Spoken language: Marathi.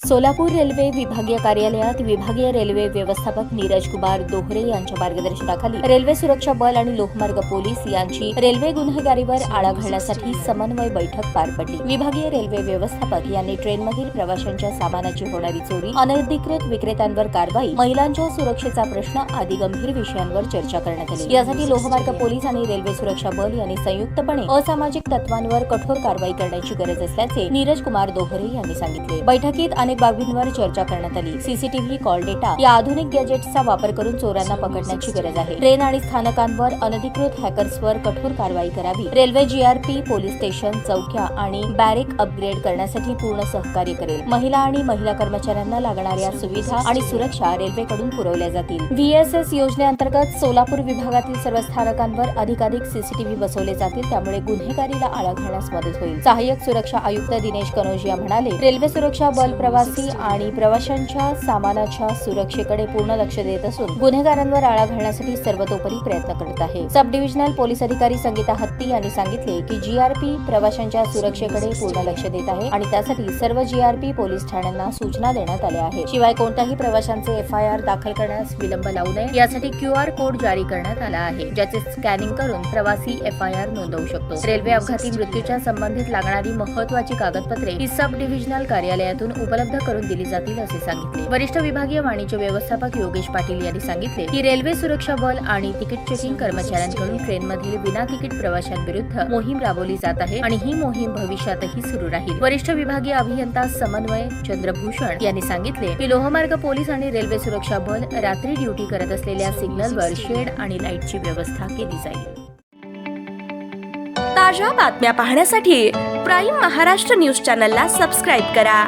सोलापूर रेल्वे विभागीय कार्यालयात विभागीय रेल्वे व्यवस्थापक नीरज कुमार दोहरे यांच्या मार्गदर्शनाखाली रेल्वे सुरक्षा बल आणि लोहमार्ग पोलीस यांची रेल्वे गुन्हेगारीवर आळा घालण्यासाठी समन्वय बैठक पार पडली। विभागीय रेल्वे व्यवस्थापक यांनी ट्रेनमधील प्रवाशांच्या सामानाची होणारी चोरी, अनधिकृत विक्रेत्यांवर कारवाई, महिलांच्या सुरक्षेचा प्रश्न आदी गंभीर विषयांवर चर्चा करण्यात आली। यासाठी लोहमार्ग पोलीस आणि रेल्वे सुरक्षा बल यांनी संयुक्तपणे असामाजिक तत्वांवर कठोर कारवाई करण्याची गरज असल्याचे नीरज कुमार दोहरे यांनी सांगितले। बैठकीत अनेक बाबींवर चर्चा करण्यात आली। सीसीटीव्ही, कॉल डेटा या आधुनिक गॅजेट्सचा वापर करून चोरांना पकडण्याची गरज आहे। ट्रेन आणि स्थानकांवर अनधिकृत हॅकर्सवर कठोर कारवाई करावी। रेल्वे जीआरपी, पोलीस स्टेशन, चौक्या आणि बॅरेक अपग्रेड करण्यासाठी पूर्ण सहकार्य करेल। महिला कर्मचाऱ्यांना लागणाऱ्या सुविधा आणि सुरक्षा रेल्वेकडून पुरवल्या जातील। व्हीएसएस योजनेअंतर्गत सोलापूर विभागातील सर्व स्थानकांवर अधिकाधिक सीसीटीव्ही बसवले जातील, त्यामुळे गुन्हेगारीला आळा घालण्यास मदत होईल। सहाय्यक सुरक्षा आयुक्त दिनेश कनोजिया म्हणाले, रेल्वे सुरक्षा बल प्रवासी आणि प्रवाशांच्या सामानाच्या सुरक्षेकडे पूर्ण लक्ष देत असून गुन्हेगारांवर आळा घालण्यासाठी सर्वतोपरी प्रयत्न करत आहे। सब डिव्हिजनल पोलीस अधिकारी संगीता हत्ती यांनी सांगितले की जीआरपी प्रवाशांच्या सुरक्षेकडे पूर्ण लक्ष देत आहे आणि त्यासाठी सर्व जीआरपी पोलीस ठाण्यांना सूचना देण्यात आल्या आहेत। शिवाय कोणत्याही प्रवाशांचे एफआयआर दाखल करण्यास विलंब लावू नये यासाठी क्यूआर कोड जारी करण्यात आला आहे, ज्याचे स्कॅनिंग करून प्रवासी एफआयआर नोंदवू शकतो। रेल्वे अपघाती मृत्यूच्या संबंधित लागणारी महत्त्वाची कागदपत्रे ही सब डिव्हिजनल कार्यालयातून उपलब्ध करून दिली जातील असे सांगितले। वरिष्ठ विभागीय वाणिज्य व्यवस्थापक योगेश पाटील यांनी सांगितले की रेल्वे सुरक्षा बल आणि तिकीट चेकिंग कर्मचाऱ्यांकडून ट्रेनमधील विना तिकीट प्रवाशांविरुद्ध मोहीम राबवली जात आहे आणि ही मोहीम भविष्यातही सुरू राहील। वरिष्ठ विभागीय अभियंता समन्वय चंद्रभूषण यांनी सांगितले की लोहमार्ग पोलीस आणि रेल्वे सुरक्षा बल रात्री ड्युटी करत असलेल्या सिग्नलवर शेड आणि लाईटची व्यवस्था केली जाईल। ताज्या बातम्या पाहण्यासाठी प्राईम महाराष्ट्र न्यूज चॅनलला सबस्क्राईब करा।